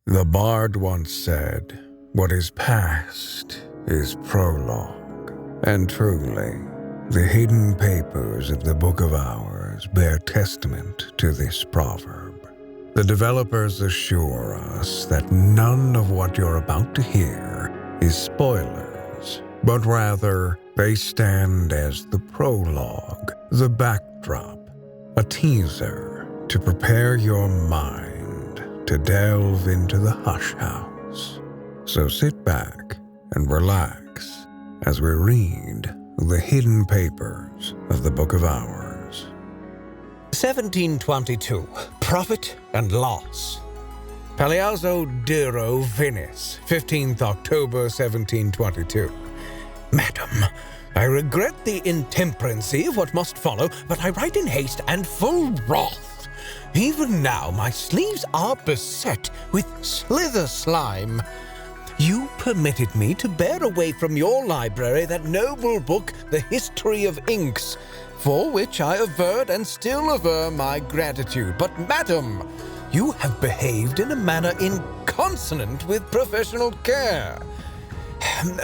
The bard once said, "What is past is prologue." And truly, the hidden papers of the Book of Hours bear testament to this proverb. The developers assure us that none of what you're about to hear is spoilers, but rather they stand as the prologue, the backdrop, a teaser to prepare your mind to delve into the hush house. So sit back and relax as we read the hidden papers of the Book of Hours. 1722. Profit and Loss. Palazzo Duro, Venice, 15th October 1722. Madam, I regret the intemperancy of what must follow, but I write in haste and full wrath. Even now my sleeves are beset with slither slime. You permitted me to bear away from your library that noble book, The History of Inks, for which I averred and still aver my gratitude. But, madam, you have behaved in a manner inconsonant with professional care.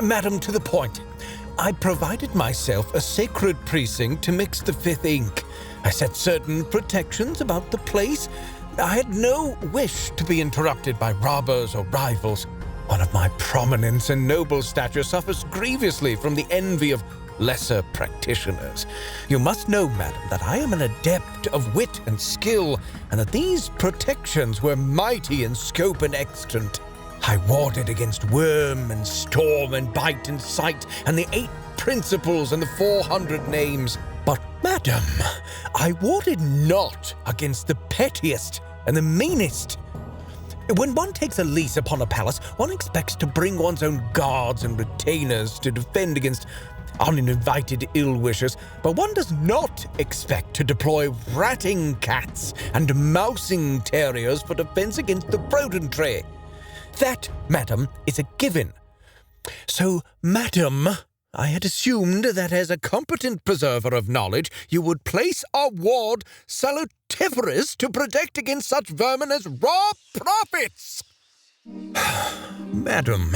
Madam, to the point. I provided myself a sacred precinct to mix the fifth ink. I set certain protections about the place. I had no wish to be interrupted by robbers or rivals. One of my prominence and noble stature suffers grievously from the envy of lesser practitioners. You must know, madam, that I am an adept of wit and skill, and that these protections were mighty in scope and extent. I warded against worm and storm and bite and sight, and the 8 principles and the 400 names. But, madam, I warded not against the pettiest and the meanest. When one takes a lease upon a palace, one expects to bring one's own guards and retainers to defend against uninvited ill-wishers, but one does not expect to deploy ratting cats and mousing terriers for defense against the rodentry. That, madam, is a given. So, madam, I had assumed that as a competent preserver of knowledge, you would place a ward salutiferous to protect against such vermin as raw prophets. Madam,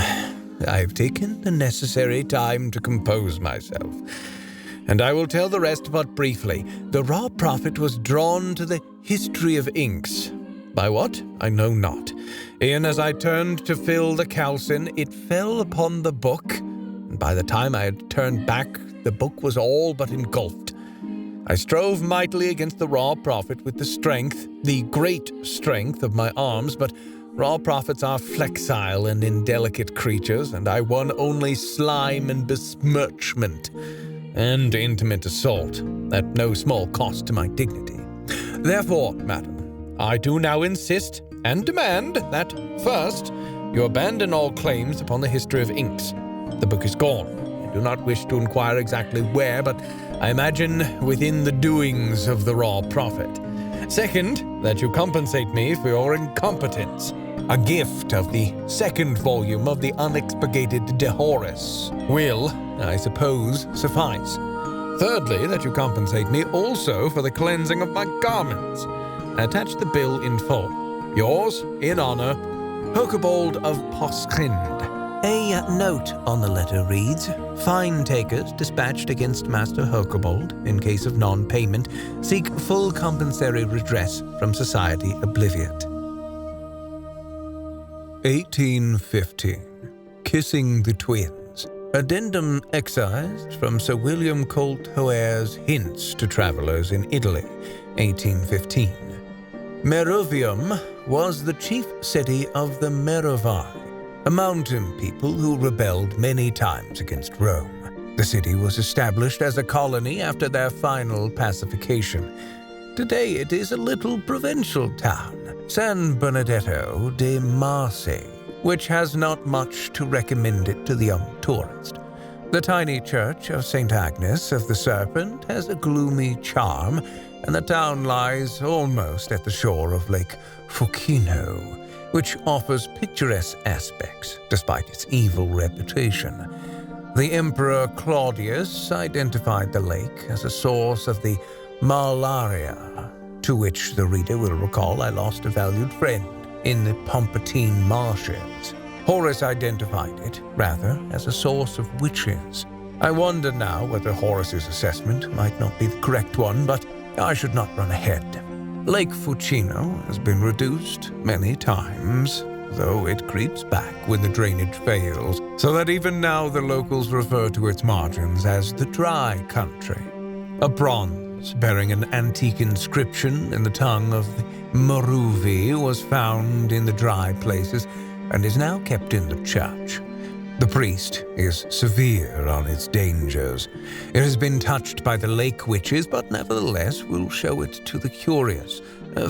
I've taken the necessary time to compose myself, and I will tell the rest but briefly. The raw prophet was drawn to the history of inks. By what? I know not. E'en as I turned to fill the calcin, it fell upon the book, and by the time I had turned back, the book was all but engulfed. I strove mightily against the raw prophet with the strength, the great strength of my arms, but raw prophets are flexile and indelicate creatures, and I won only slime and besmirchment, and intimate assault, at no small cost to my dignity. Therefore, madam, I do now insist and demand that, first, you abandon all claims upon the history of inks. The book is gone. I do not wish to inquire exactly where, but I imagine within the doings of the raw prophet. Second, that you compensate me for your incompetence. A gift of the 2nd volume of the unexpurgated De Horis will, I suppose, suffice. Thirdly, that you compensate me also for the cleansing of my garments. Attach the bill in full. Yours, in honor, Huckebold of Poskrind. A note on the letter reads, "Fine takers dispatched against Master Huckebold in case of non-payment seek full compensatory redress from Society Obliviate." 1815. Kissing the Twins. Addendum excised from Sir William Colt Hoare's Hints to Travelers in Italy, 1815. Merovium was the chief city of the Merovai, a mountain people who rebelled many times against Rome. The city was established as a colony after their final pacification. Today it is a little provincial town, San Benedetto de Marsi, which has not much to recommend it to the young tourist. The tiny church of St. Agnes of the Serpent has a gloomy charm, and the town lies almost at the shore of Lake Fucino, which offers picturesque aspects despite its evil reputation. The Emperor Claudius identified the lake as a source of the malaria, to which the reader will recall I lost a valued friend in the Pompatine marshes. Horace identified it, rather, as a source of witches. I wonder now whether Horace's assessment might not be the correct one, but I should not run ahead. Lake Fucino has been reduced many times, though it creeps back when the drainage fails, so that even now the locals refer to its margins as the dry country. A bronze bearing an antique inscription in the tongue of the Moruvi was found in the dry places and is now kept in the church. The priest is severe on its dangers. It has been touched by the lake witches, but nevertheless will show it to the curious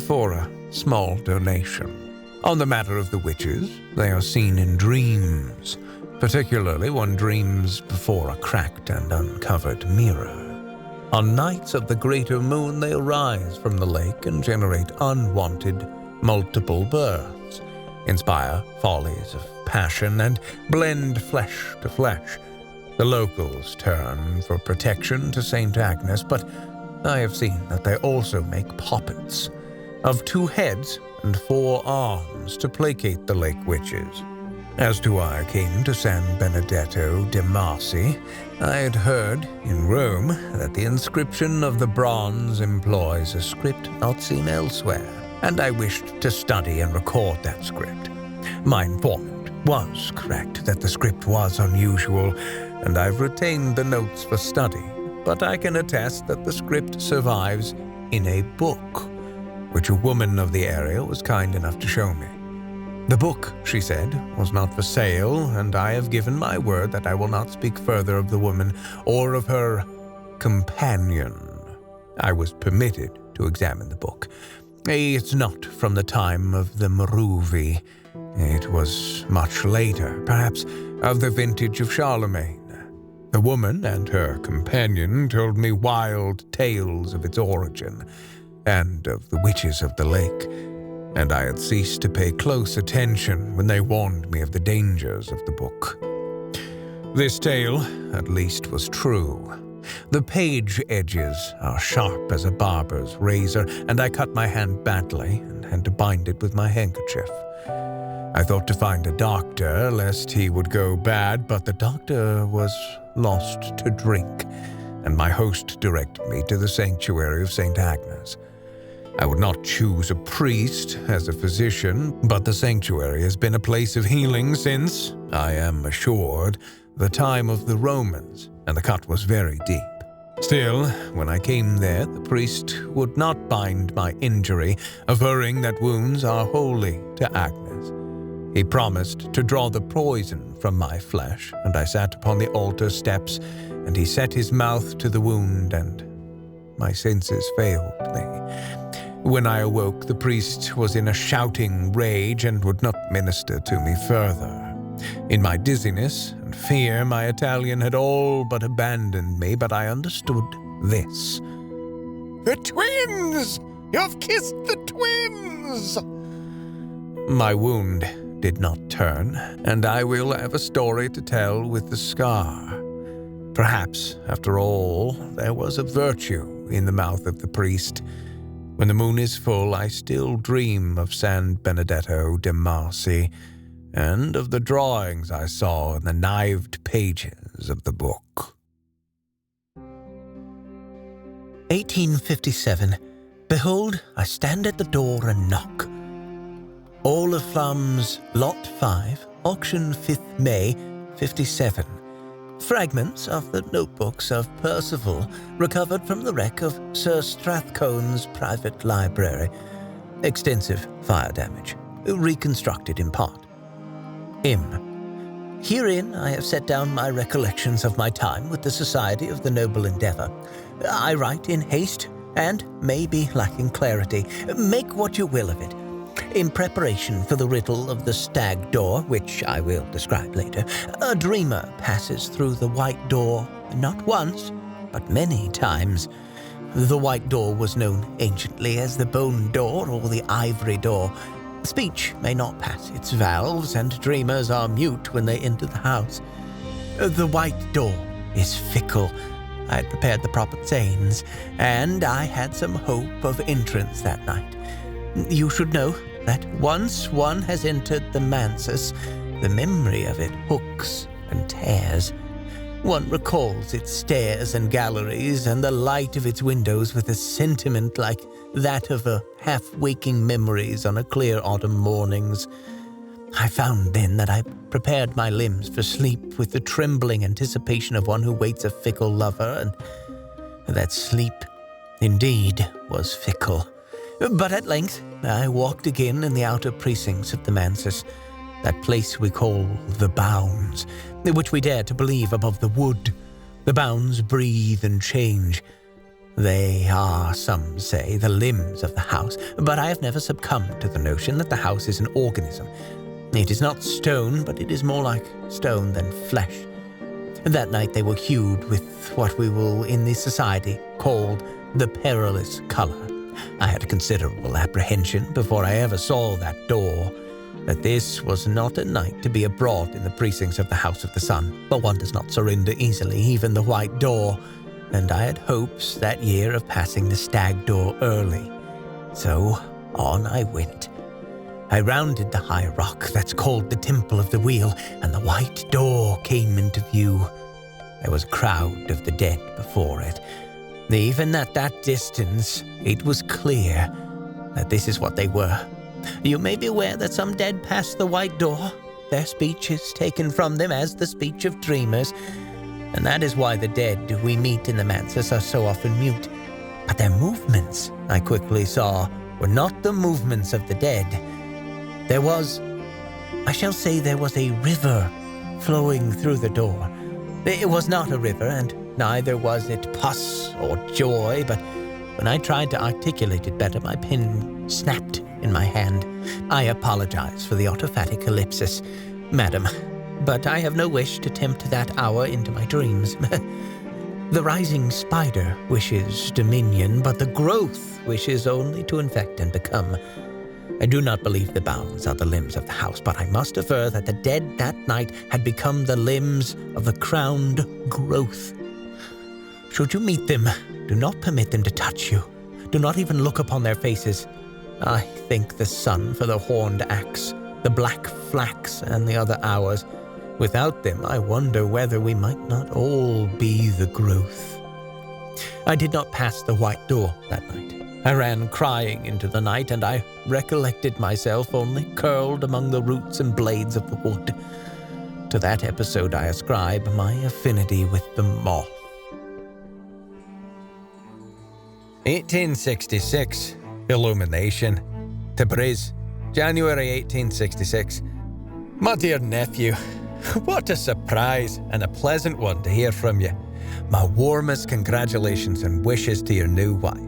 for a small donation. On the matter of the witches, they are seen in dreams. Particularly one dreams before a cracked and uncovered mirror. On nights of the greater moon, they arise from the lake and generate unwanted multiple births, inspire follies of passion, and blend flesh to flesh. The locals turn for protection to St. Agnes, but I have seen that they also make puppets of 2 heads and 4 arms to placate the lake witches. As to why I came to San Benedetto de Marsi, I had heard in Rome that the inscription of the bronze employs a script not seen elsewhere, and I wished to study and record that script. My informant was correct that the script was unusual, and I've retained the notes for study, but I can attest that the script survives in a book, which a woman of the area was kind enough to show me. The book, she said, was not for sale, and I have given my word that I will not speak further of the woman or of her companion. I was permitted to examine the book. It's not from the time of the Moruvi. It was much later, perhaps of the vintage of Charlemagne. The woman and her companion told me wild tales of its origin and of the witches of the lake, and I had ceased to pay close attention when they warned me of the dangers of the book. This tale, at least, was true. The page edges are sharp as a barber's razor, and I cut my hand badly and had to bind it with my handkerchief. I thought to find a doctor, lest he would go bad, but the doctor was lost to drink, and my host directed me to the sanctuary of St. Agnes. I would not choose a priest as a physician, but the sanctuary has been a place of healing since, I am assured, the time of the Romans, and the cut was very deep. Still, when I came there, the priest would not bind my injury, averring that wounds are holy to Agnes. He promised to draw the poison from my flesh, and I sat upon the altar steps, and he set his mouth to the wound, and my senses failed me. When I awoke, the priest was in a shouting rage and would not minister to me further. In my dizziness and fear, my Italian had all but abandoned me, but I understood this. "The twins! You've kissed the twins!" My wound did not turn, and I will have a story to tell with the scar. Perhaps, after all, there was a virtue in the mouth of the priest. When the moon is full, I still dream of San Benedetto de Marsi and of the drawings I saw in the knived pages of the book. 1857. Behold, I stand at the door and knock. All of Flum's Lot 5, auction 5th May, 57. Fragments of the notebooks of Percival recovered from the wreck of Sir Strathcone's private library. Extensive fire damage, reconstructed in part. M. Herein I have set down my recollections of my time with the Society of the Noble Endeavour. I write in haste and may be lacking clarity. Make what you will of it. In preparation for the riddle of the stag door, which I will describe later, a dreamer passes through the white door not once, but many times. The white door was known anciently as the bone door or the ivory door. Speech may not pass its valves, and dreamers are mute when they enter the house. The white door is fickle. I had prepared the proper sayings, and I had some hope of entrance that night. You should know that once one has entered the mansus, the memory of it hooks and tears. One recalls its stairs and galleries and the light of its windows with a sentiment like that of a half-waking memories on a clear autumn mornings. I found then that I prepared my limbs for sleep with the trembling anticipation of one who waits a fickle lover, and that sleep, indeed, was fickle. But at length I walked again in the outer precincts of the mansus, that place we call the bounds, which we dare to believe above the wood. The bounds breathe and change. They are, some say, the limbs of the house, but I have never succumbed to the notion that the house is an organism. It is not stone, but it is more like stone than flesh. That night they were hued with what we will in this society call the perilous color. I had a considerable apprehension before I ever saw that door, that this was not a night to be abroad in the precincts of the House of the Sun, but one does not surrender easily, even the white door, and I had hopes that year of passing the stag door early. So on I went. I rounded the high rock that's called the Temple of the Wheel, and the white door came into view. There was a crowd of the dead before it. Even at that distance, it was clear that this is what they were. You may be aware that some dead pass the white door. Their speech is taken from them as the speech of dreamers, and that is why the dead we meet in the mansus are so often mute. But their movements, I quickly saw, were not the movements of the dead. There was a river flowing through the door. It was not a river, and neither was it pus or joy, but when I tried to articulate it better, my pen snapped in my hand. I apologize for the autophatic ellipsis, madam, but I have no wish to tempt that hour into my dreams. The rising spider wishes dominion, but the growth wishes only to infect and become. I do not believe the bounds are the limbs of the house, but I must aver that the dead that night had become the limbs of the crowned growth. Should you meet them, do not permit them to touch you. Do not even look upon their faces. I thank the sun for the horned axe, the black flax, and the other hours. Without them, I wonder whether we might not all be the growth. I did not pass the white door that night. I ran crying into the night, and I recollected myself only curled among the roots and blades of the wood. To that episode I ascribe my affinity with the moth. 1866. Illumination. Tabriz, January 1866. My dear nephew, what a surprise and a pleasant one to hear from you. My warmest congratulations and wishes to your new wife.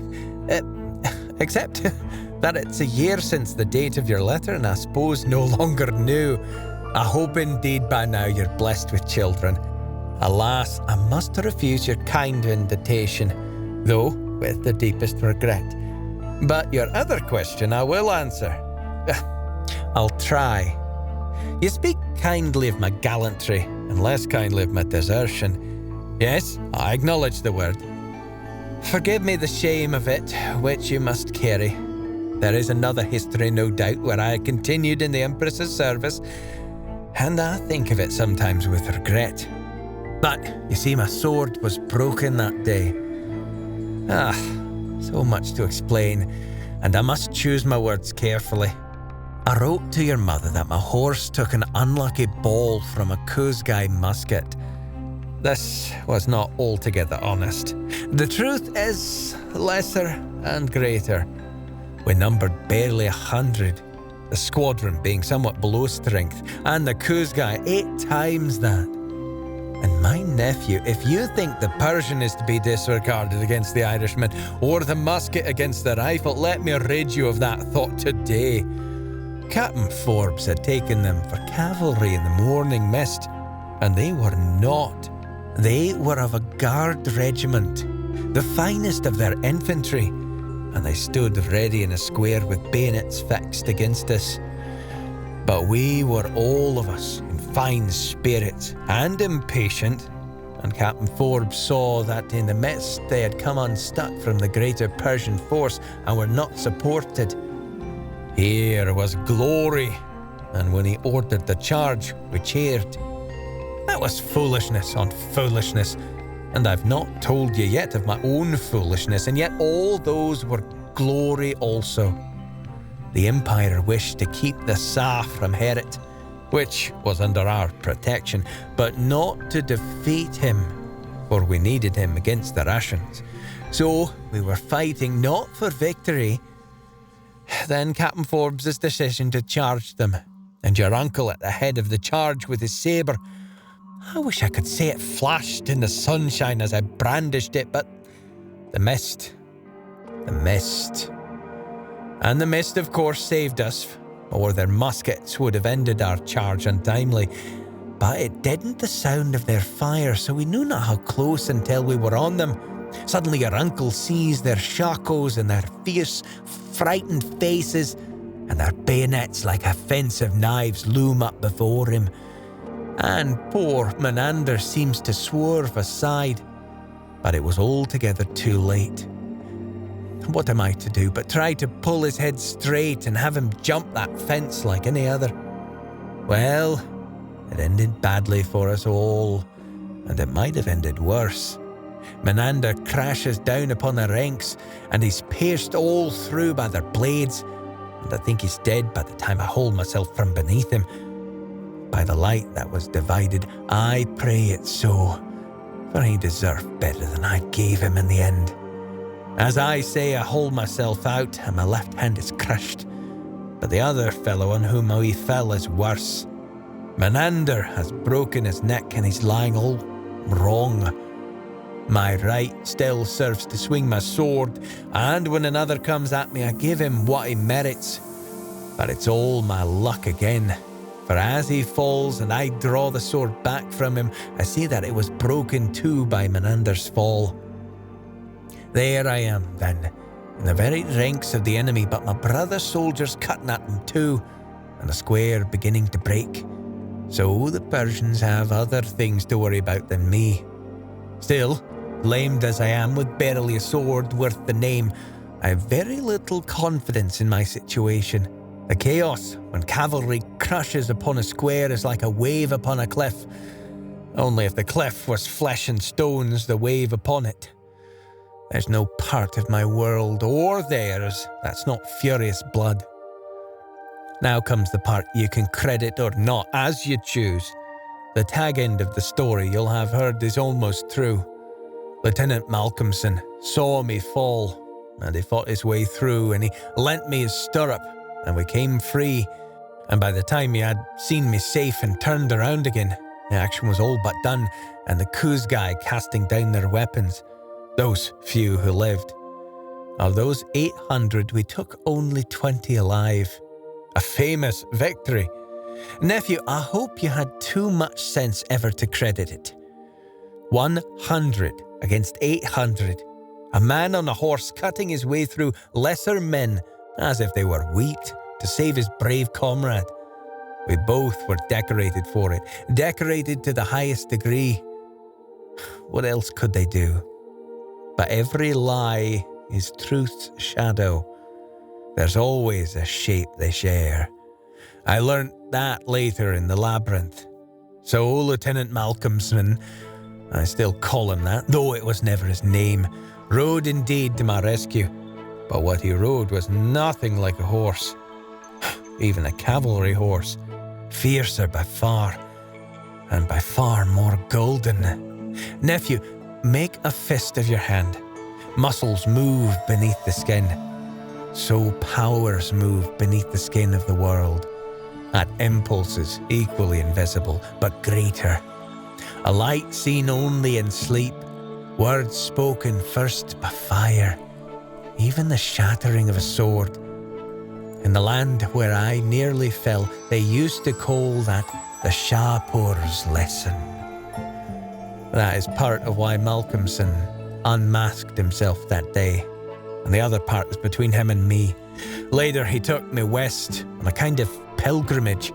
Except that it's a year since the date of your letter, and I suppose no longer new. I hope indeed by now you're blessed with children. Alas, I must refuse your kind invitation, though with the deepest regret. But your other question I will answer. I'll try. You speak kindly of my gallantry, and less kindly of my desertion. Yes, I acknowledge the word. Forgive me the shame of it, which you must carry. There is another history, no doubt, where I continued in the Empress's service, and I think of it sometimes with regret. But, you see, my sword was broken that day. So much to explain, and I must choose my words carefully. I wrote to your mother that my horse took an unlucky ball from a Kuzgai musket. This was not altogether honest. The truth is lesser and greater. We numbered barely 100, the squadron being somewhat below strength, and the Kuzgai 8 times that. And my nephew, if you think the Persian is to be disregarded against the Irishman, or the musket against the rifle, let me rid you of that thought today. Captain Forbes had taken them for cavalry in the morning mist, and they were not. They were of a guard regiment, the finest of their infantry, and they stood ready in a square with bayonets fixed against us. But we were all of us in fine spirits and impatient, and Captain Forbes saw that in the midst they had come unstuck from the greater Persian force and were not supported. Here was glory, and when he ordered the charge, we cheered. That was foolishness on foolishness, and I've not told you yet of my own foolishness, and yet all those were glory also. The Empire wished to keep the Sa from Heret, which was under our protection, but not to defeat him, for we needed him against the Russians. So we were fighting not for victory. Then Captain Forbes' decision to charge them, and your uncle at the head of the charge with his sabre. I wish I could say it flashed in the sunshine as I brandished it, but the mist. And the mist, of course, saved us, or their muskets would have ended our charge untimely. But it deadened the sound of their fire, so we knew not how close until we were on them. Suddenly your uncle sees their shakos and their fierce, frightened faces, and their bayonets like offensive knives loom up before him. And poor Menander seems to swerve aside, but it was altogether too late. What am I to do but try to pull his head straight and have him jump that fence like any other? Well, it ended badly for us all, and it might have ended worse. Menander crashes down upon the ranks, and he's pierced all through by their blades, and I think he's dead by the time I hold myself from beneath him. By the light that was divided, I pray it's so, for he deserved better than I gave him in the end. As I say, I hold myself out, and my left hand is crushed, but the other fellow on whom we fell is worse. Menander has broken his neck, and he's lying all wrong. My right still serves to swing my sword, and when another comes at me, I give him what he merits. But it's all my luck again, for as he falls and I draw the sword back from him, I see that it was broken too by Menander's fall. There I am, then, in the very ranks of the enemy, but my brother soldiers cutting at them too, and the square beginning to break. So the Persians have other things to worry about than me. Still, lamed as I am with barely a sword worth the name, I have very little confidence in my situation. The chaos when cavalry crushes upon a square is like a wave upon a cliff. Only if the cliff was flesh and stones, the wave upon it. There's no part of my world or theirs that's not furious blood. Now comes the part you can credit or not, as you choose. The tag end of the story you'll have heard is almost true. Lieutenant Malcolmson saw me fall, and he fought his way through, and he lent me his stirrup, and we came free. And by the time he had seen me safe and turned around again, the action was all but done, and the Kuzgai casting down their weapons. Those few who lived. Of those 800, we took only 20 alive. A famous victory. Nephew, I hope you had too much sense ever to credit it. 100 against 800. A man on a horse cutting his way through lesser men as if they were wheat to save his brave comrade. We both were decorated for it, decorated to the highest degree. What else could they do? But every lie is truth's shadow. There's always a shape they share. I learnt that later in the labyrinth. So Lieutenant Malcolmson, I still call him that, though it was never his name, rode indeed to my rescue. But what he rode was nothing like a horse. Even a cavalry horse. Fiercer by far, and by far more golden. Nephew, make a fist of your hand. Muscles move beneath the skin. So powers move beneath the skin of the world. At impulses equally invisible, but greater. A light seen only in sleep. Words spoken first by fire. Even the shattering of a sword. In the land where I nearly fell, they used to call that the Shahpur's lesson. That is part of why Malcolmson unmasked himself that day, and the other part is between him and me. Later he took me west on a kind of pilgrimage.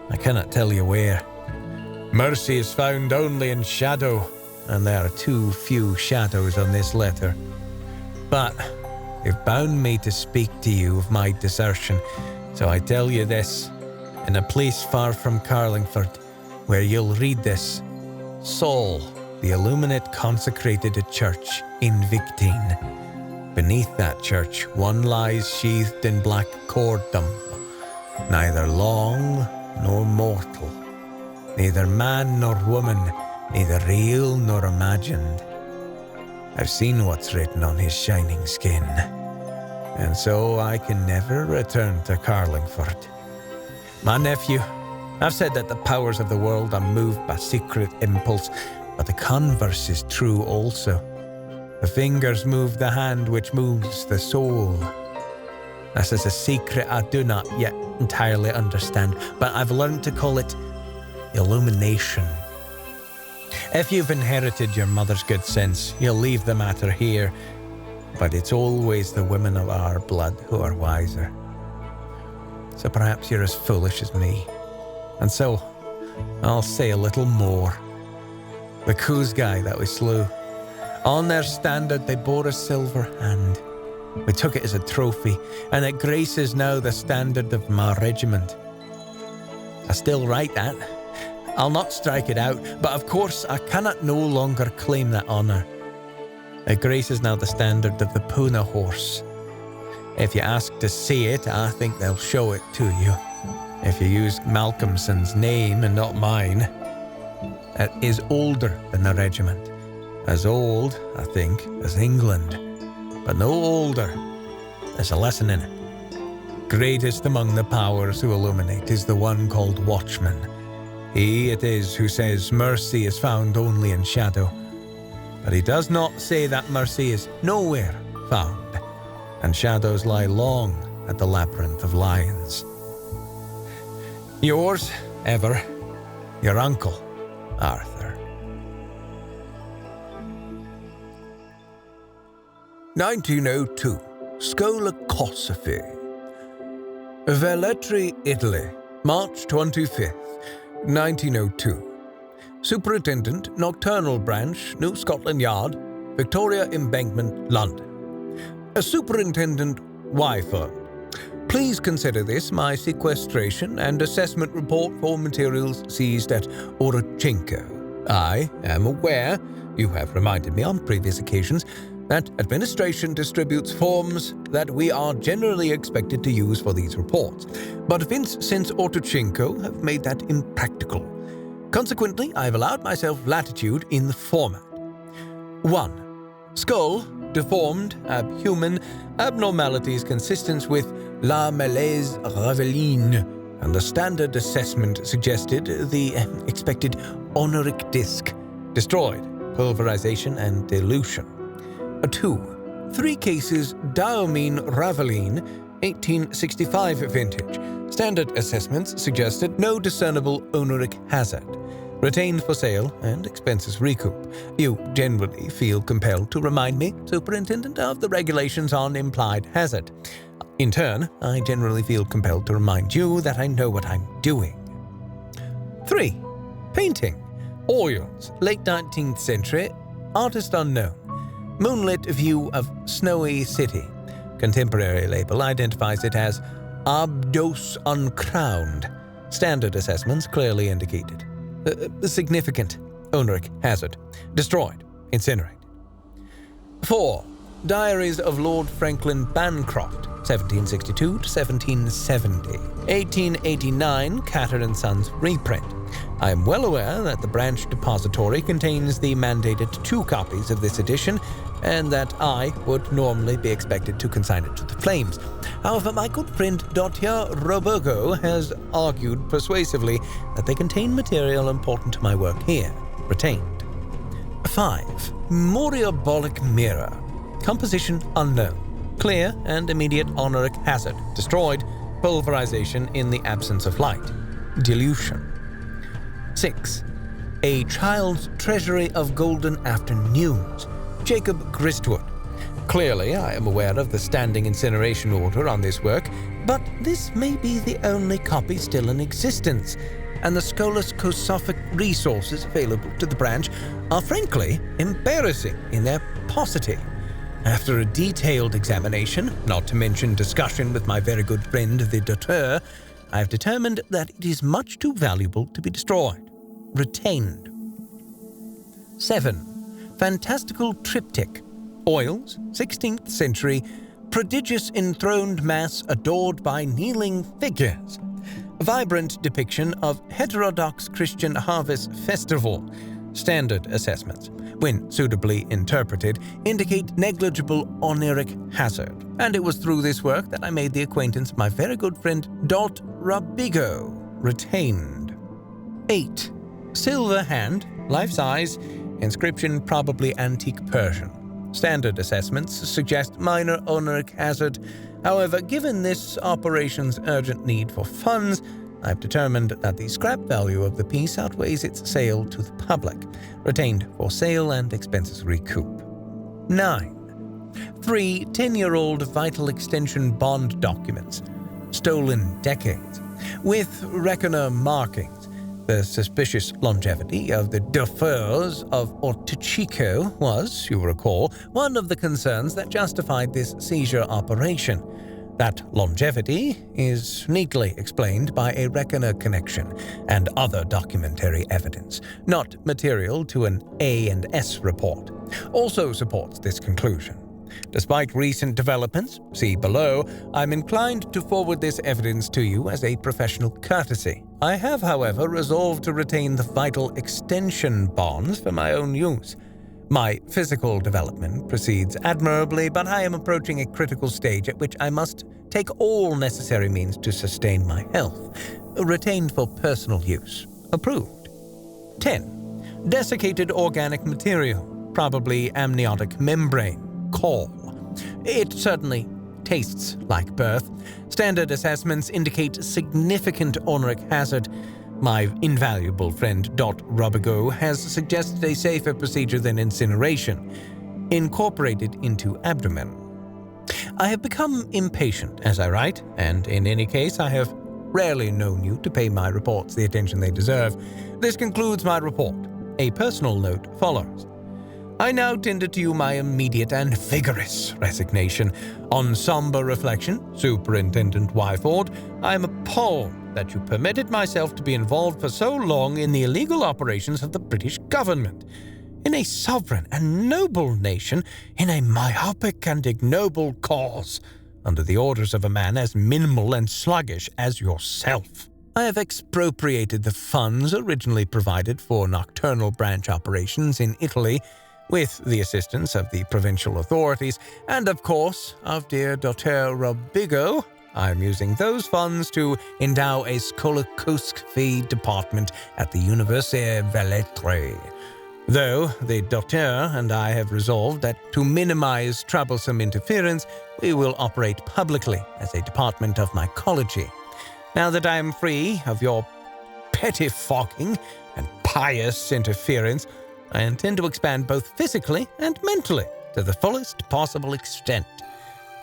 I cannot tell you where. Mercy is found only in shadow, and there are too few shadows on this letter. But You've bound me to speak to you of my desertion, so I tell you this, in a place far from Carlingford, where you'll read this, Saul, the illuminate, consecrated a church in Victine. Beneath that church, one lies sheathed in black cordum, neither long nor mortal, neither man nor woman, neither real nor imagined. I've seen what's written on his shining skin, and so I can never return to Carlingford. My nephew, I've said that the powers of the world are moved by secret impulse, but the converse is true also. The fingers move the hand which moves the soul. This is a secret I do not yet entirely understand, but I've learned to call it illumination. If you've inherited your mother's good sense, you'll leave the matter here, but it's always the women of our blood who are wiser. So perhaps you're as foolish as me, and so I'll say a little more. The Kuzgai that we slew, on their standard they bore a silver hand. We took it as a trophy, and it graces now the standard of my regiment. I still write that. I'll not strike it out, but of course I cannot no longer claim that honour. It graces now the standard of the Puna horse. If you ask to see it, I think they'll show it to you. If you use Malcolmson's name and not mine, it is older than the regiment. As old, I think, as England, but no older. There's a lesson in it. Greatest among the powers who illuminate is the one called Watchman. He it is who says mercy is found only in shadow. But he does not say that mercy is nowhere found, and shadows lie long at the labyrinth of lions. Yours, ever, your uncle, Arthur. 1902, Scola Kosofe. Velletri, Italy, March 25th, 1902. Superintendent, Nocturnal Branch, New Scotland Yard, Victoria Embankment, London. A Superintendent Wyford. Please consider this my sequestration and assessment report for materials seized at Orochenko. I am aware, you have reminded me on previous occasions, that administration distributes forms that we are generally expected to use for these reports, but events since Orochenko have made that impractical. Consequently, I have allowed myself latitude in the format. 1. Skull, deformed, abhuman, abnormalities consistent with la malaise reveline, and the standard assessment suggested the expected honoric disc, destroyed, pulverization and dilution. 2. 3 cases Diomine Raveline, 1865 vintage. Standard assessments suggested no discernible honoric hazard. Retained for sale and expenses recoup. You generally feel compelled to remind me, Superintendent, of the regulations on implied hazard. In turn, I generally feel compelled to remind you that I know what I'm doing. 3. Painting. Oils, late 19th century, artist unknown. Moonlit view of snowy city. Contemporary label identifies it as Abdos Uncrowned. Standard assessments clearly indicated. Significant honoric hazard. Destroyed. Incinerated. 4. Diaries of Lord Franklin Bancroft, 1762 to 1770. 1889 Catter & Sons reprint. I am well aware that the branch depository contains the mandated 2 copies of this edition, and that I would normally be expected to consign it to the flames. However, my good friend Dottir Robergo has argued persuasively that they contain material important to my work here, retained. 5. Moriabolic mirror. Composition unknown. Clear and immediate honoric hazard. Destroyed. Pulverization in the absence of light. Dilution. 6. A child's treasury of golden afternoons. Jacob Gristwood. Clearly, I am aware of the standing incineration order on this work, but this may be the only copy still in existence, and the Scolas Kosophic resources available to the branch are frankly embarrassing in their paucity. After a detailed examination, not to mention discussion with my very good friend the Dauteur, I have determined that it is much too valuable to be destroyed. Retained. 7. Fantastical triptych. Oils, 16th century, prodigious enthroned mass adored by kneeling figures. Vibrant depiction of heterodox Christian harvest festival. Standard assessments, when suitably interpreted, indicate negligible oniric hazard, and it was through this work that I made the acquaintance of my very good friend Dot Robigo. Retained. 8. Silver hand, life-size, inscription probably antique Persian. Standard assessments suggest minor oniric hazard. However, given this operation's urgent need for funds, I've determined that the scrap value of the piece outweighs its sale to the public, retained for sale and expenses recoup. 9. 3 10-year-old vital extension bond documents, stolen decades, with reckoner markings. The suspicious longevity of the Dauphins of Ortichico was, you recall, one of the concerns that justified this seizure operation. That longevity is neatly explained by a reckoner connection and other documentary evidence, not material to an A&S report, also supports this conclusion. Despite recent developments, see below, I'm inclined to forward this evidence to you as a professional courtesy. I have, however, resolved to retain the vital extension bonds for my own use. My physical development proceeds admirably, but I am approaching a critical stage at which I must take all necessary means to sustain my health. Retained for personal use. Approved. 10. Desiccated organic material, probably amniotic membrane. Call. It certainly tastes like birth. Standard assessments indicate significant oniric hazard. My invaluable friend Dot Robigo has suggested a safer procedure than incineration, incorporated into abdomen. I have become impatient as I write, and in any case I have rarely known you to pay my reports the attention they deserve. This concludes my report. A personal note follows. I now tender to you my immediate and vigorous resignation. On somber reflection, Superintendent Wyford, I am appalled that you permitted myself to be involved for so long in the illegal operations of the British government. In a sovereign and noble nation, in a myopic and ignoble cause, under the orders of a man as minimal and sluggish as yourself. I have expropriated the funds originally provided for nocturnal branch operations in Italy, with the assistance of the provincial authorities, and of course of dear Dr. Robigo. I am using those funds to endow a Skolokoskvi department at the Université Velletri. Though the Docteur and I have resolved that to minimize troublesome interference, we will operate publicly as a department of mycology. Now that I am free of your pettifogging and pious interference, I intend to expand both physically and mentally to the fullest possible extent.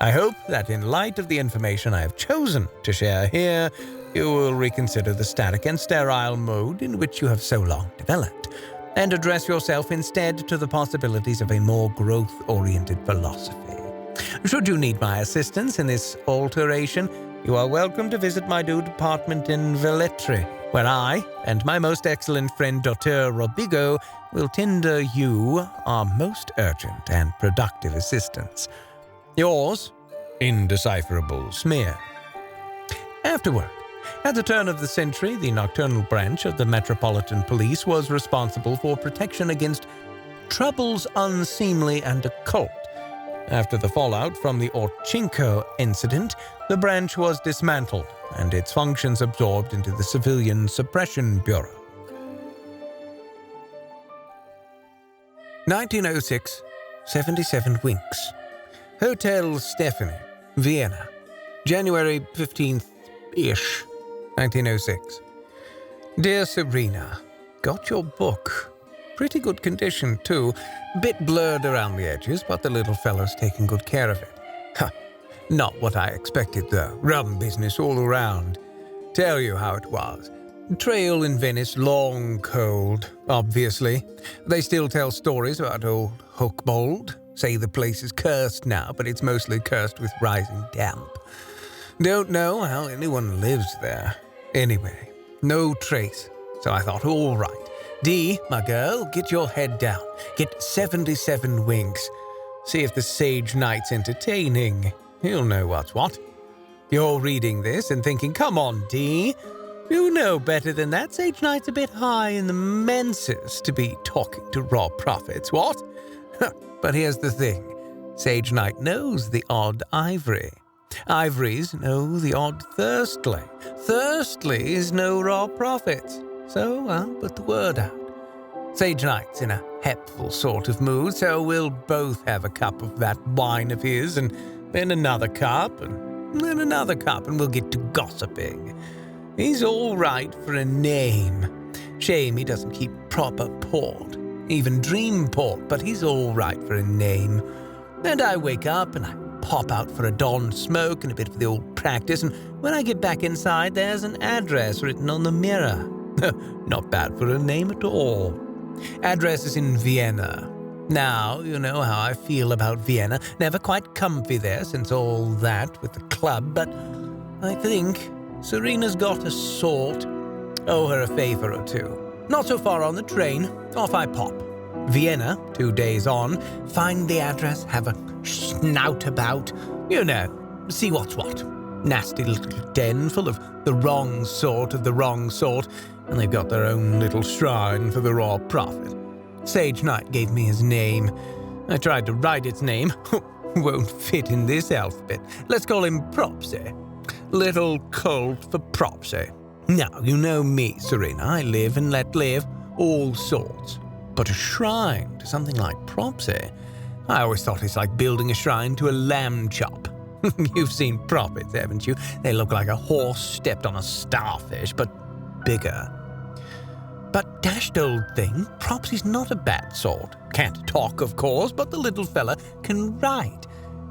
I hope that in light of the information I have chosen to share here, you will reconsider the static and sterile mode in which you have so long developed, and address yourself instead to the possibilities of a more growth-oriented philosophy. Should you need my assistance in this alteration, you are welcome to visit my new department in Velletri, where I and my most excellent friend Dr. Robigo will tender you our most urgent and productive assistance. Yours, Indecipherable Smear. Afterward, at the turn of the century, the nocturnal branch of the Metropolitan Police was responsible for protection against troubles unseemly and occult. After the fallout from the Orchinko incident, the branch was dismantled and its functions absorbed into the civilian Suppression Bureau. 1906, 77 Winks. Hotel Stephanie, Vienna, January 15th-ish, 1906. Dear Sabrina, got your book. Pretty good condition, too. Bit blurred around the edges, but the little fellow's taking good care of it. Ha! Not what I expected, though. Rum business all around. Tell you how it was. Trail in Venice, long cold, obviously. They still tell stories about old Huckbold. Say the place is cursed now, but it's mostly cursed with rising damp. Don't know how anyone lives there. Anyway, no trace. So I thought, all right. Dee, my girl, get your head down. Get 77 winks. See if the Sage Knight's entertaining. He'll know what's what. You're reading this and thinking, come on, Dee. You know better than that. Sage Knight's a bit high in the menses to be talking to raw prophets, what? But here's the thing. Sage Knight knows the odd ivory. Ivories know the odd thirstly. Thirstlies know raw prophets. So I'll put the word out. Sage Knight's in a hepful sort of mood, so we'll both have a cup of that wine of his, and then another cup, and then another cup, and we'll get to gossiping. He's all right for a name. Shame he doesn't keep proper port, even dream port, but he's all right for a name. And I wake up and I pop out for a dawn smoke and a bit of the old practice, and when I get back inside, there's an address written on the mirror. Not bad for a name at all. Address is in Vienna. Now, you know how I feel about Vienna. Never quite comfy there since all that with the club, but I think Serena's got a sort. Owe her a favor or two. Not so far on the train. Off I pop. Vienna, 2 days on. Find the address, have a snout about. You know, see what's what. Nasty little den full of the wrong sort of the wrong sort, and they've got their own little shrine for the raw prophet. Sage Knight gave me his name. I tried to write its name. Won't fit in this alphabet. Let's call him Propsy. Little cold for Propsy. Now, you know me, Serena. I live and let live, all sorts. But a shrine to something like Propsy? I always thought it's like building a shrine to a lamb chop. You've seen prophets, haven't you? They look like a horse stepped on a starfish, but bigger. But dashed old thing, Propsy's not a bad sort. Can't talk, of course, but the little fella can write.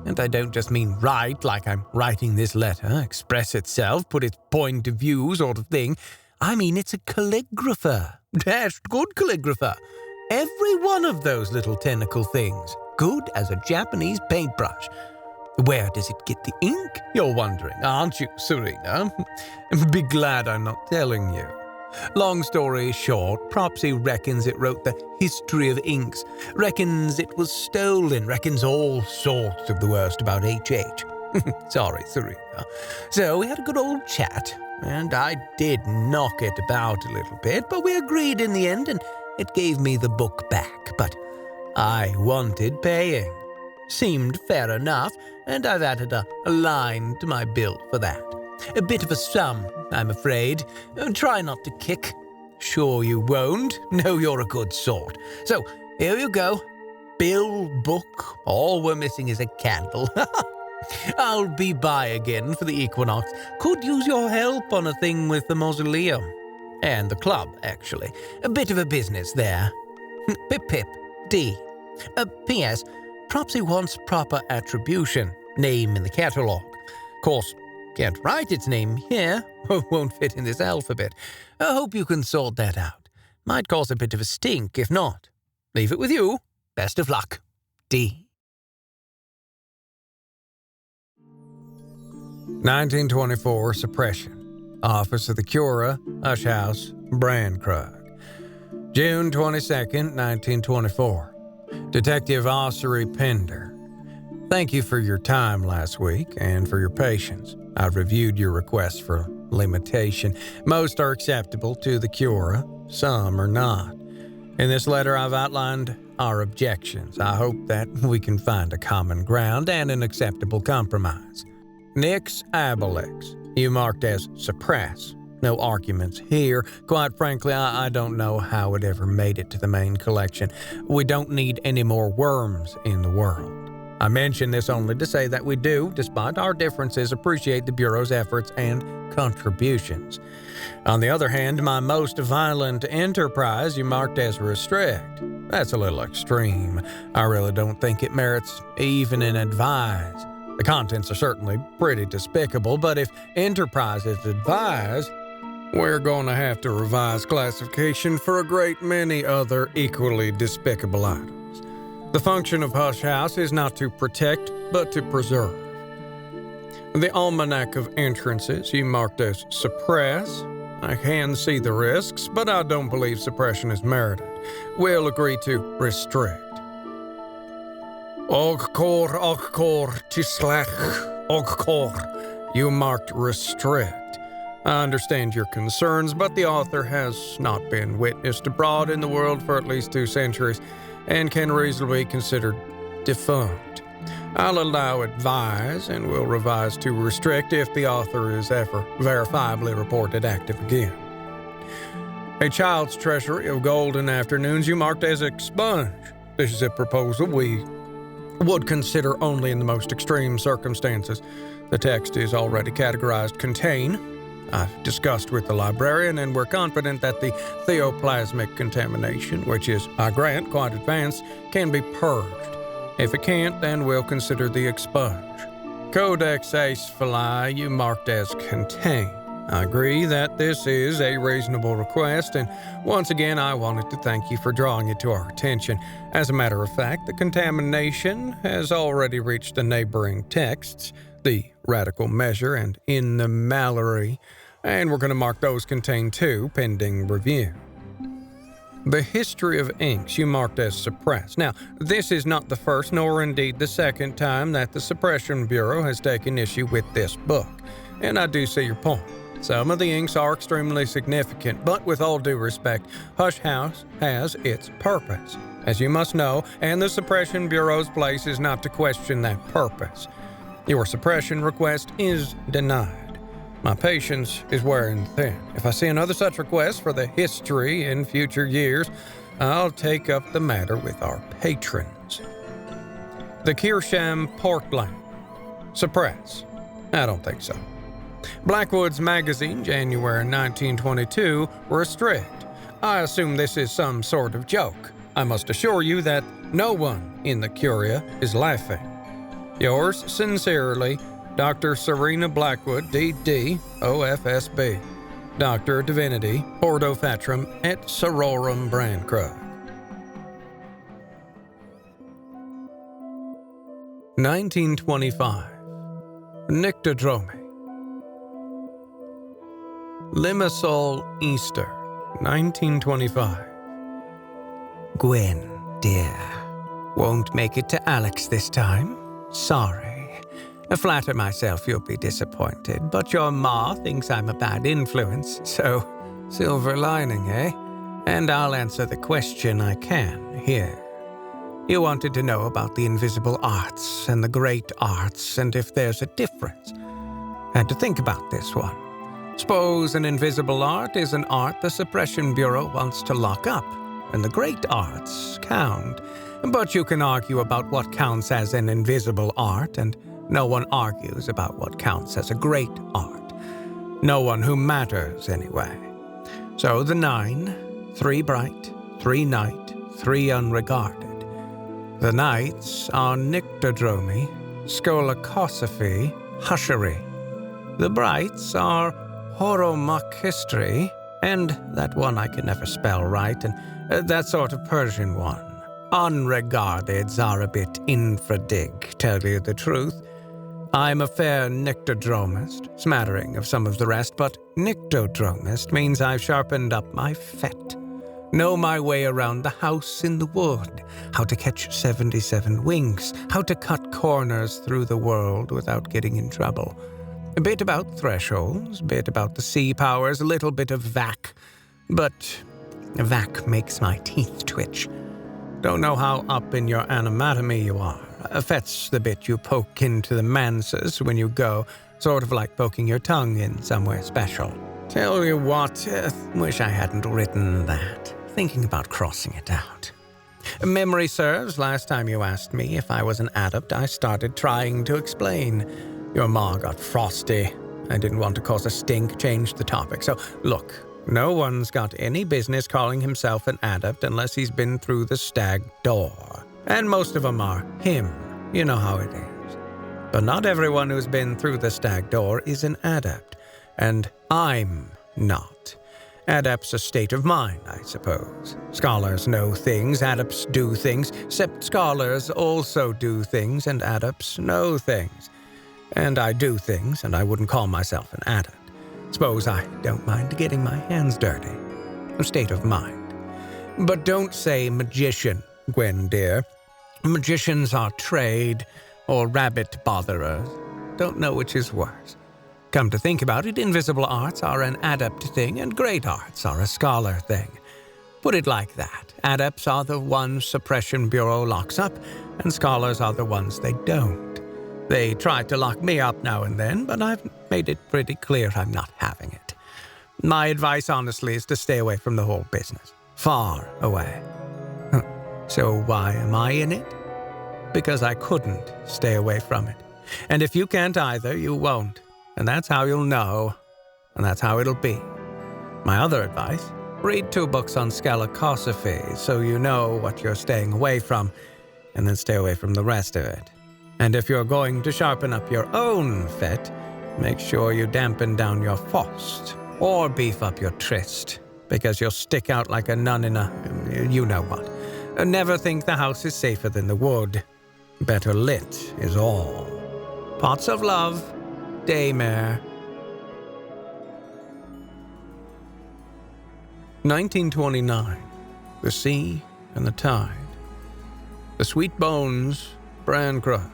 And I don't just mean write like I'm writing this letter, express itself, put its point of view sort of thing. I mean it's a calligrapher. Dashed good calligrapher. Every one of those little tentacle things. Good as a Japanese paintbrush. Where does it get the ink, you're wondering, aren't you, Serena? Be glad I'm not telling you. Long story short, Propsy reckons it wrote the history of inks, reckons it was stolen, reckons all sorts of the worst about H.H. Sorry, Serena. So we had a good old chat, and I did knock it about a little bit, but we agreed in the end, and it gave me the book back. But I wanted paying. Seemed fair enough, and I've added a line to my bill for that. A bit of a sum, I'm afraid. Try not to kick. Sure you won't. No, you're a good sort. So, here you go. Bill, book, all we're missing is a candle. I'll be by again for the equinox. Could use your help on a thing with the mausoleum. And the club, actually. A bit of a business there. Pip, D. P.S. Propsy wants proper attribution. Name in the catalogue. Course, can't write its name here. Won't fit in this alphabet. I hope you can sort that out. Might cause a bit of a stink if not. Leave it with you. Best of luck. D. 1924 Suppression. Office of the Cura, Hush House, Brandkrug. June 22nd, 1924. Detective Ossery Pender. Thank you for your time last week and for your patience. I've reviewed your requests for limitation. Most are acceptable to the Cura, some are not. In this letter, I've outlined our objections. I hope that we can find a common ground and an acceptable compromise. Nix Abolix, you marked as suppress. No arguments here. Quite frankly, I don't know how it ever made it to the main collection. We don't need any more worms in the world. I mention this only to say that we do, despite our differences, appreciate the Bureau's efforts and contributions. On the other hand, my most violent enterprise you marked as restrict. That's a little extreme. I really don't think it merits even an advise. The contents are certainly pretty despicable, but if enterprise is advised, we're going to have to revise classification for a great many other equally despicable items. The function of Hush House is not to protect, but to preserve. The Almanac of Entrances you marked as suppress. I can see the risks, but I don't believe suppression is merited. We'll agree to restrict. Ogkor, tislech, ogkor. You marked restrict. I understand your concerns, but the author has not been witnessed abroad in the world for at least 2 centuries and can reasonably be considered defunct. I'll allow advise and will revise to restrict if the author is ever verifiably reported active again. A child's treasury of golden afternoons you marked as expunge. This is a proposal we would consider only in the most extreme circumstances. The text is already categorized contain. I've discussed with the librarian, and we're confident that the theoplasmic contamination, which is, I grant, quite advanced, can be purged. If it can't, then we'll consider the expunge. Codex Ace Fili you marked as contain. I agree that this is a reasonable request, and once again I wanted to thank you for drawing it to our attention. As a matter of fact, the contamination has already reached the neighboring texts, the Radical Measure and In the Mallory, and we're going to mark those contain too, pending review. The History of Inks you marked as suppressed. Now, this is not the first nor indeed the second time that the Suppression Bureau has taken issue with this book, and I do see your point. Some of the inks are extremely significant, but with all due respect, Hush House has its purpose, as you must know, and the Suppression Bureau's place is not to question that purpose. Your suppression request is denied. My patience is wearing thin. If I see another such request for the history in future years, I'll take up the matter with our patrons. The Kirsham Portland. Suppress. I don't think so. Blackwood's Magazine, January 1922, restrict. I assume this is some sort of joke. I must assure you that no one in the Curia is laughing. Yours sincerely, Dr. Serena Blackwood, D.D., OFSB, Doctor of Divinity, Ordo Fatrum et Sororum Brandkrug. 1925. Nyctodromy. Limassol Easter, 1925. Gwen, dear, won't make it to Alex this time. Sorry. I flatter myself you'll be disappointed, but your ma thinks I'm a bad influence, so silver lining, eh? And I'll answer the question I can here. You wanted to know about the invisible arts and the great arts and if there's a difference. Had to think about this one. Suppose an invisible art is an art the Suppression Bureau wants to lock up, and the great arts count. But you can argue about what counts as an invisible art, and no one argues about what counts as a great art. No one who matters, anyway. So the 9, 3 bright, 3 night, 3 unregarded. The nights are Nyctodromy, Scolacosophy, Hushery. The brights are Horomachistry, and that one I can never spell right, and that sort of Persian one. Unregardeds are a bit infradig, tell you the truth. I'm a fair nyctodromist, smattering of some of the rest, but nyctodromist means I've sharpened up my fet. Know my way around the house in the wood, how to catch 77 winks, how to cut corners through the world without getting in trouble. A bit about thresholds, a bit about the sea powers, a little bit of vac. But vac makes my teeth twitch. Don't know how up in your anatomy you are. Fet's the bit you poke into the manses when you go, sort of like poking your tongue in somewhere special. Tell you what, wish I hadn't written that. Thinking about crossing it out. Memory serves, last time you asked me if I was an adept, I started trying to explain. Your ma got frosty. I didn't want to cause a stink, changed the topic. So, look, no one's got any business calling himself an adept unless he's been through the stag door. And most of them are him. You know how it is. But not everyone who's been through the stag door is an adept. And I'm not. Adept's a state of mind, I suppose. Scholars know things, adepts do things, except scholars also do things, and adepts know things. And I do things, and I wouldn't call myself an adept. Suppose I don't mind getting my hands dirty. A state of mind. But don't say magician, Gwen dear. Magicians are trade, or rabbit botherers. Don't know which is worse. Come to think about it, invisible arts are an adept thing, and great arts are a scholar thing. Put it like that. Adepts are the ones Suppression Bureau locks up, and scholars are the ones they don't. They try to lock me up now and then, but I've made it pretty clear I'm not having it. My advice, honestly, is to stay away from the whole business. Far away. So why am I in it? Because I couldn't stay away from it. And if you can't either, you won't. And that's how you'll know. And that's how it'll be. My other advice, read 2 books on scalicosophy so you know what you're staying away from, and then stay away from the rest of it. And if you're going to sharpen up your own fit, make sure you dampen down your Faust, or beef up your tryst, because you'll stick out like a nun in a you-know-what. Never think the house is safer than the wood. Better lit is all. Pots of love, Daymare. 1929. The Sea and the Tide. The Sweet Bones, Brancrook.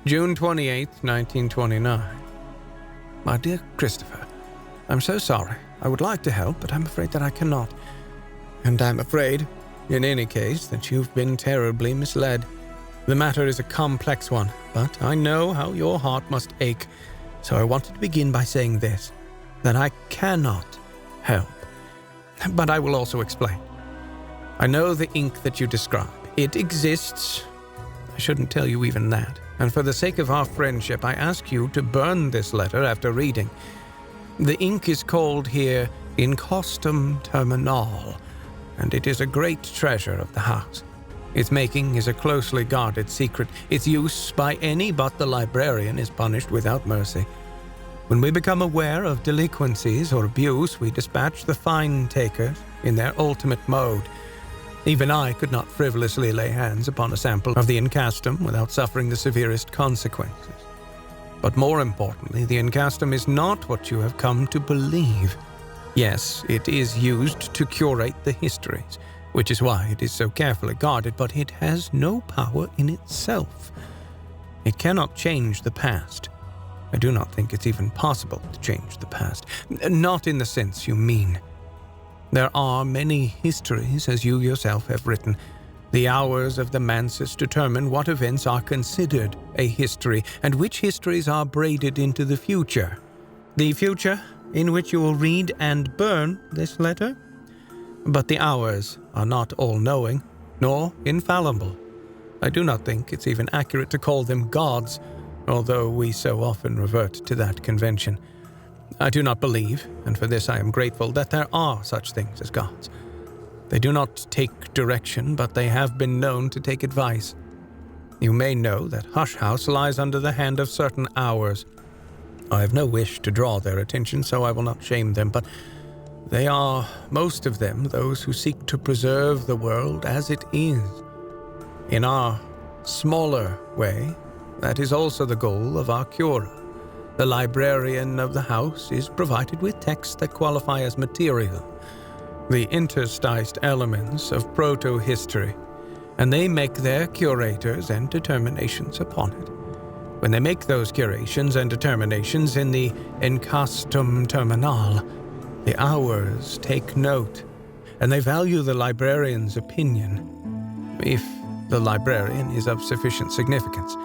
June 28, 1929. My dear Christopher, I'm so sorry. I would like to help, but I'm afraid that I cannot. And I'm afraid, in any case, that you've been terribly misled. The matter is a complex one, but I know how your heart must ache. So I wanted to begin by saying this, that I cannot help. But I will also explain. I know the ink that you describe. It exists. I shouldn't tell you even that. And for the sake of our friendship, I ask you to burn this letter after reading. The ink is called here Incostum Terminal, and it is a great treasure of the house. Its making is a closely guarded secret. Its use by any but the librarian is punished without mercy. When we become aware of delinquencies or abuse, we dispatch the fine-takers in their ultimate mode. Even I could not frivolously lay hands upon a sample of the incastum without suffering the severest consequences. But more importantly, the incastum is not what you have come to believe. Yes, it is used to curate the histories, which is why it is so carefully guarded, but it has no power in itself. It cannot change the past. I do not think it's even possible to change the past. Not in the sense you mean. There are many histories, as you yourself have written. The hours of the mansus determine what events are considered a history, and which histories are braided into the future. The future in which you will read and burn this letter? But the hours are not all-knowing, nor infallible. I do not think it's even accurate to call them gods, although we so often revert to that convention. I do not believe, and for this I am grateful, that there are such things as gods. They do not take direction, but they have been known to take advice. You may know that Hush House lies under the hand of certain hours. I have no wish to draw their attention, so I will not shame them, but they are, most of them, those who seek to preserve the world as it is. In our smaller way, that is also the goal of our cura. The librarian of the house is provided with texts that qualify as material, the intersticed elements of proto-history, and they make their curators and determinations upon it. When they make those curations and determinations in the Incastum Terminal, the hours take note, and they value the librarian's opinion, if the librarian is of sufficient significance.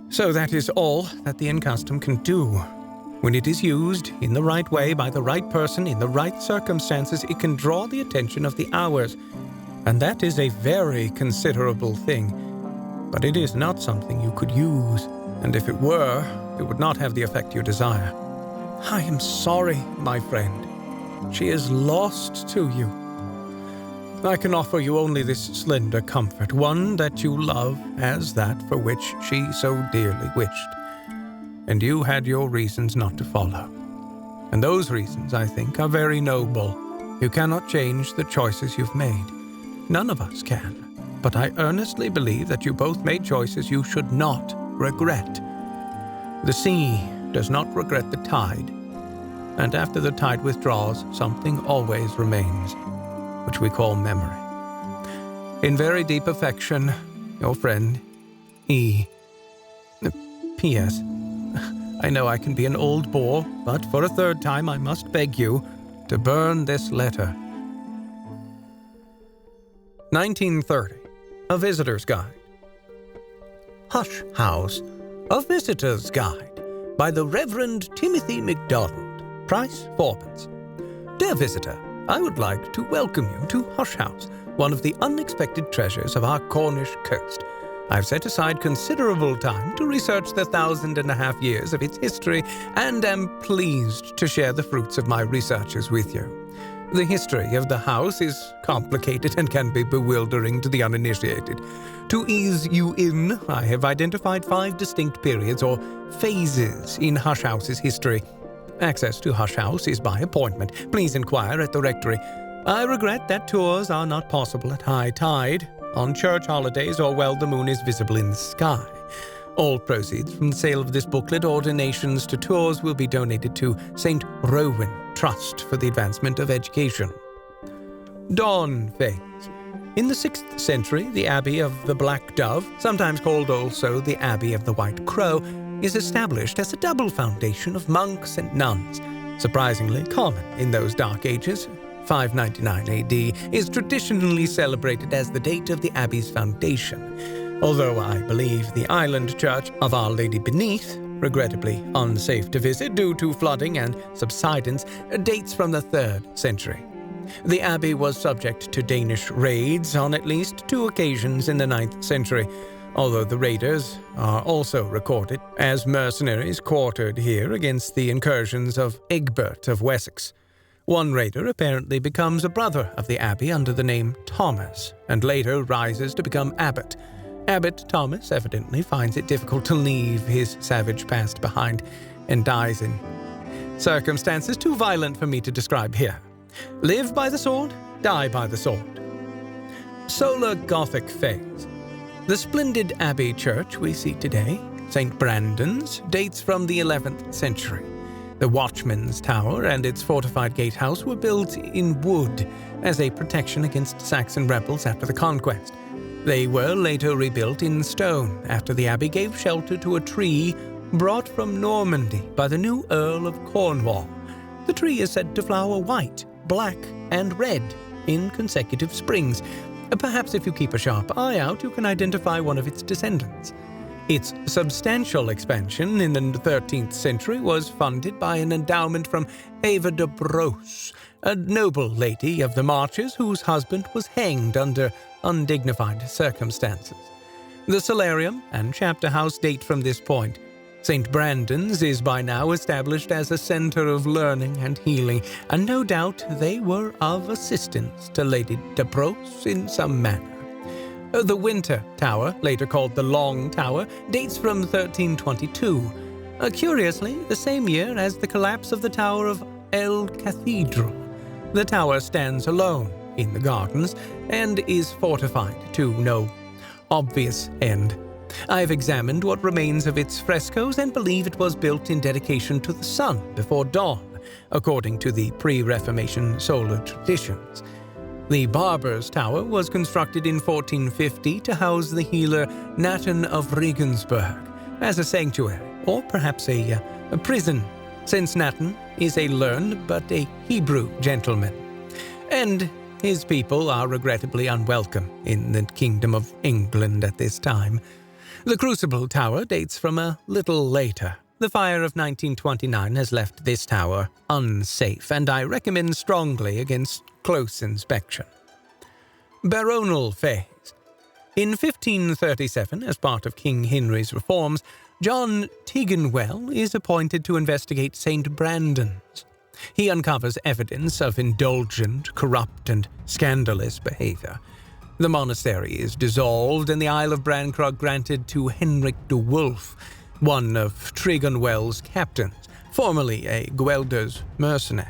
So that is all that the Incastum can do. When it is used in the right way by the right person in the right circumstances, it can draw the attention of the hours, and that is a very considerable thing. But it is not something you could use, and if it were, it would not have the effect you desire. I am sorry, my friend. She is lost to you. I can offer you only this slender comfort, one that you love as that for which she so dearly wished. And you had your reasons not to follow. And those reasons, I think, are very noble. You cannot change the choices you've made. None of us can. But I earnestly believe that you both made choices you should not regret. The sea does not regret the tide, and after the tide withdraws, something always remains, which we call memory. In very deep affection, your friend, E. P.S. I know I can be an old bore, but for a third time I must beg you to burn this letter. 1930. A Visitor's Guide. Hush House, A Visitor's Guide, by the Reverend Timothy MacDonald. Price, 4d. Dear visitor, I would like to welcome you to Hush House, one of the unexpected treasures of our Cornish coast. I've set aside considerable time to research the 1,500 years of its history and am pleased to share the fruits of my researches with you. The history of the house is complicated and can be bewildering to the uninitiated. To ease you in, I have identified 5 distinct periods or phases in Hush House's history. Access to Hush House is by appointment. Please inquire at the rectory. I regret that tours are not possible at high tide, on church holidays, or while the moon is visible in the sky. All proceeds from the sale of this booklet or donations to tours will be donated to St. Rowan Trust for the Advancement of Education. Dawn Phase. In the 6th century, the Abbey of the Black Dove, sometimes called also the Abbey of the White Crow, is established as a double foundation of monks and nuns. Surprisingly common in those dark ages, 599 AD is traditionally celebrated as the date of the Abbey's foundation, although I believe the island church of Our Lady Beneath, regrettably unsafe to visit due to flooding and subsidence, dates from the 3rd century. The abbey was subject to Danish raids on at least 2 occasions in the 9th century, although the raiders are also recorded as mercenaries quartered here against the incursions of Egbert of Wessex. One raider apparently becomes a brother of the abbey under the name Thomas, and later rises to become abbot. Abbot Thomas evidently finds it difficult to leave his savage past behind and dies in circumstances too violent for me to describe here. Live by the sword, die by the sword. Solar Gothic Phase. The splendid abbey church we see today, St. Brandan's, dates from the 11th century. The Watchman's Tower and its fortified gatehouse were built in wood as a protection against Saxon rebels after the conquest. They were later rebuilt in stone after the abbey gave shelter to a tree brought from Normandy by the new Earl of Cornwall. The tree is said to flower white, black, and red in consecutive springs. Perhaps if you keep a sharp eye out, you can identify one of its descendants. Its substantial expansion in the 13th century was funded by an endowment from Aver de Bros, a noble lady of the marches whose husband was hanged under undignified circumstances. The solarium and chapter house date from this point. St. Brandan's is by now established as a center of learning and healing, and no doubt they were of assistance to Lady de Bros in some manner. The Winter Tower, later called the Long Tower, dates from 1322, curiously the same year as the collapse of the Tower of El Cathedral. The tower stands alone in the gardens and is fortified to no obvious end. I've examined what remains of its frescoes and believe it was built in dedication to the sun before dawn, according to the pre-Reformation solar traditions. The Barber's Tower was constructed in 1450 to house the healer Nathan of Regensburg as a sanctuary, or perhaps a prison, since Nathan is a learned but a Hebrew gentleman, and his people are regrettably unwelcome in the Kingdom of England at this time. The Crucible Tower dates from a little later. The fire of 1929 has left this tower unsafe, and I recommend strongly against close inspection. Baronial Phase. In 1537, as part of King Henry's reforms, John Tiggenwell is appointed to investigate St. Brandan's. He uncovers evidence of indulgent, corrupt, and scandalous behavior. The monastery is dissolved and the Isle of Brancrog granted to Henrik de Wolf, one of Tiggenwell's captains, formerly a Guelders mercenary.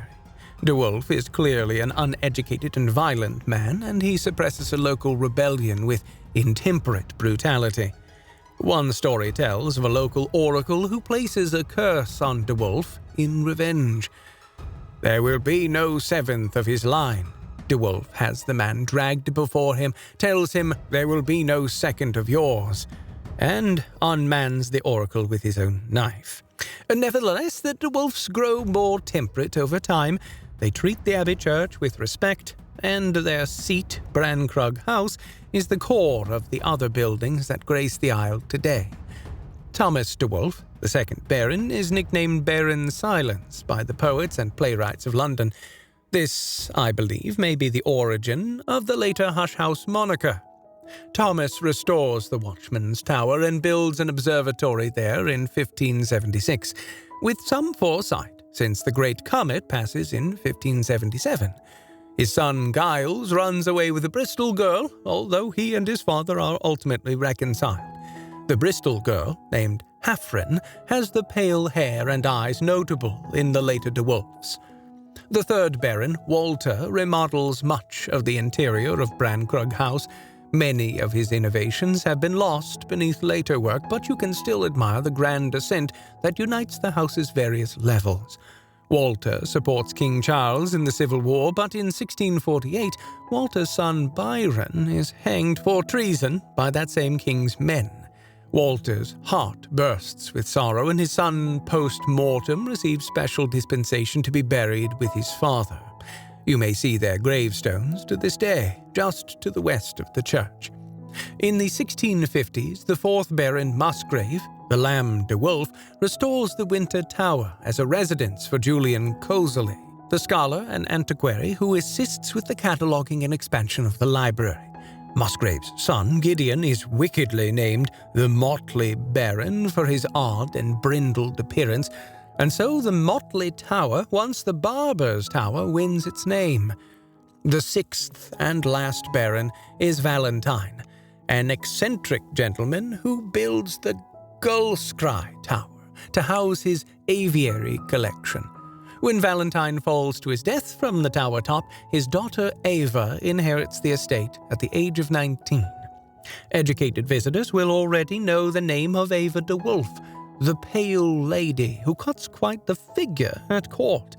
De Wolf is clearly an uneducated and violent man, and he suppresses a local rebellion with intemperate brutality. One story tells of a local oracle who places a curse on De Wolf in revenge. There will be no seventh of his line. De Wolf has the man dragged before him, tells him there will be no second of yours, and unmans the oracle with his own knife. Nevertheless, the De Wolfs grow more temperate over time. They treat the Abbey Church with respect, and their seat, Brankrug House, is the core of the other buildings that grace the Isle today. Thomas De Wolf, the second Baron, is nicknamed Baron Silence by the poets and playwrights of London. This, I believe, may be the origin of the later Hush House moniker. Thomas restores the Watchman's Tower and builds an observatory there in 1576, with some foresight, since the Great Comet passes in 1577. His son Giles runs away with a Bristol girl, although he and his father are ultimately reconciled. The Bristol girl, named Haffren, has the pale hair and eyes notable in the later De Wolfs. The third Baron, Walter, remodels much of the interior of Brankrug House. Many of his innovations have been lost beneath later work, but you can still admire the grand ascent that unites the house's various levels. Walter supports King Charles in the Civil War, but in 1648, Walter's son Byron is hanged for treason by that same king's men. Walter's heart bursts with sorrow, and his son, post-mortem, receives special dispensation to be buried with his father. You may see their gravestones to this day, just to the west of the church. In the 1650s, the fourth Baron Musgrave, the Lamb De Wolf, restores the Winter Tower as a residence for Julian Coseley, the scholar and antiquary who assists with the cataloguing and expansion of the library. Musgrave's son, Gideon, is wickedly named the Motley Baron for his odd and brindled appearance, and so the Motley Tower, once the Barber's Tower, wins its name. The sixth and last Baron is Valentine, an eccentric gentleman who builds the Gullscry Tower to house his aviary collection. When Valentine falls to his death from the tower top, his daughter Aver inherits the estate at the age of 19. Educated visitors will already know the name of Ava de Wolf, the pale lady who cuts quite the figure at court.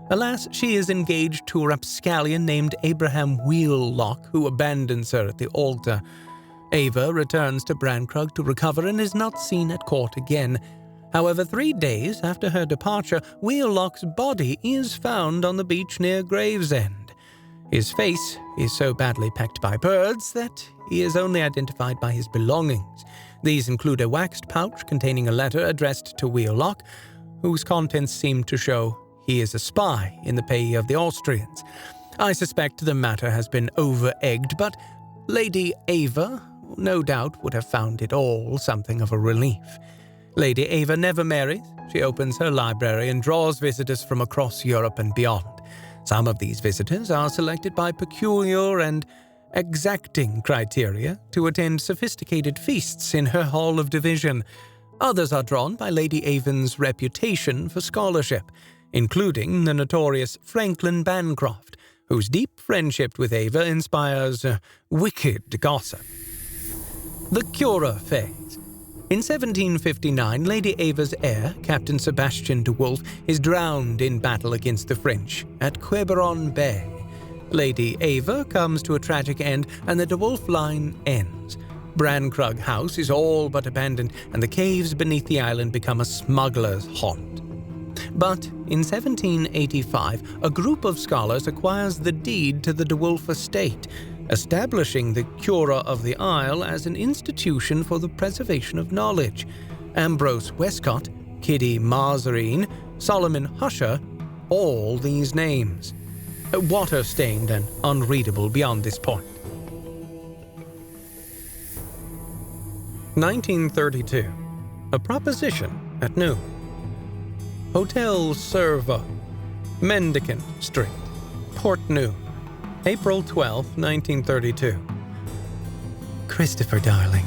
Alas, she is engaged to a rapscallion named Abraham Wheellock, who abandons her at the altar. Ava returns to Brankrug to recover and is not seen at court again. However, 3 days after her departure, Wheellock's body is found on the beach near Gravesend. His face is so badly pecked by birds that he is only identified by his belongings. These include a waxed pouch containing a letter addressed to Wheellock, whose contents seem to show he is a spy in the pay of the Austrians. I suspect the matter has been over-egged, but Lady Ava no doubt would have found it all something of a relief. Lady Ava never marries. She opens her library and draws visitors from across Europe and beyond. Some of these visitors are selected by peculiar and exacting criteria to attend sophisticated feasts in her Hall of Division. Others are drawn by Lady Avon's reputation for scholarship, including the notorious Franklin Bancroft, whose deep friendship with Ava inspires wicked gossip. The Cura phase. In 1759, Lady Ava's heir, Captain Sebastian de Wolf, is drowned in battle against the French at Quiberon Bay. Lady Ava comes to a tragic end, and the De Wolf line ends. Brankrug House is all but abandoned, and the caves beneath the island become a smuggler's haunt. But in 1785, a group of scholars acquires the deed to the De Wolf estate, establishing the Cura of the Isle as an institution for the preservation of knowledge. Ambrose Westcott, Kitty Mazarine, Solomon Husher, all these names. Water-stained and unreadable beyond this point. 1932. A proposition at noon. Hotel Servo, Mendicant Street, Port Noon, April 12, 1932. Christopher, darling,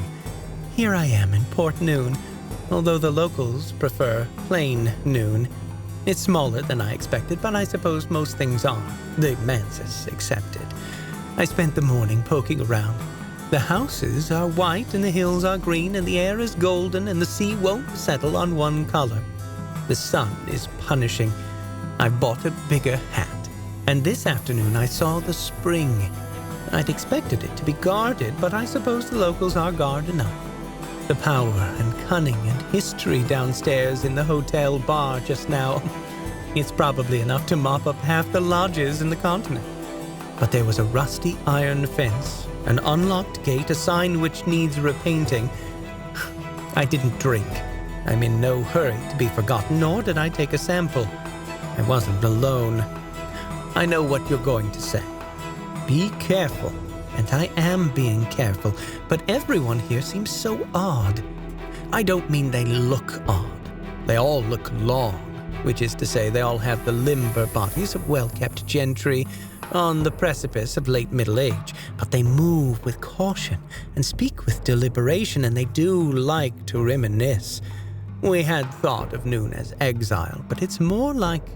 here I am in Port Noon, although the locals prefer plain noon. It's smaller than I expected, but I suppose most things are, the manses accepted. I spent the morning poking around. The houses are white and the hills are green and the air is golden and the sea won't settle on one color. The sun is punishing. I've bought a bigger hat. And this afternoon I saw the spring. I'd expected it to be guarded, but I suppose the locals are guard enough. The power and cunning and history downstairs in the hotel bar just now. It's probably enough to mop up half the lodges in the continent. But there was a rusty iron fence, an unlocked gate, a sign which needs repainting. I didn't drink. I'm in no hurry to be forgotten, nor did I take a sample. I wasn't alone. I know what you're going to say. Be careful. And I am being careful, but everyone here seems so odd. I don't mean they look odd. They all look long, which is to say they all have the limber bodies of well-kept gentry on the precipice of late middle age, but they move with caution and speak with deliberation, and they do like to reminisce. We had thought of noon as exile, but it's more like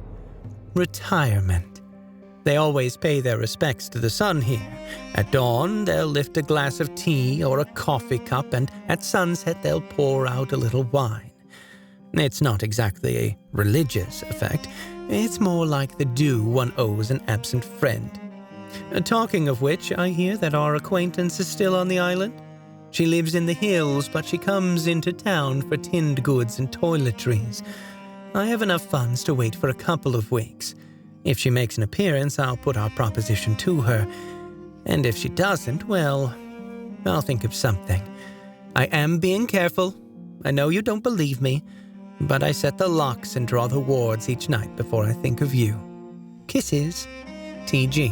retirement. They always pay their respects to the sun here. At dawn, they'll lift a glass of tea or a coffee cup, and at sunset they'll pour out a little wine. It's not exactly a religious effect. It's more like the due one owes an absent friend. Talking of which, I hear that our acquaintance is still on the island. She lives in the hills, but she comes into town for tinned goods and toiletries. I have enough funds to wait for a couple of weeks. If she makes an appearance, I'll put our proposition to her. And if she doesn't, well, I'll think of something. I am being careful. I know you don't believe me, but I set the locks and draw the wards each night before I think of you. Kisses, T.G.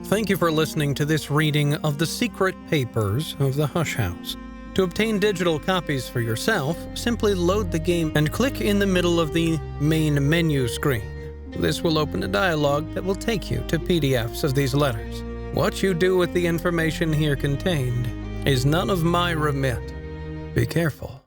Thank you for listening to this reading of The Secret Papers of the Hush House. To obtain digital copies for yourself, simply load the game and click in the middle of the main menu screen. This will open a dialog that will take you to PDFs of these letters. What you do with the information here contained is none of my remit. Be careful.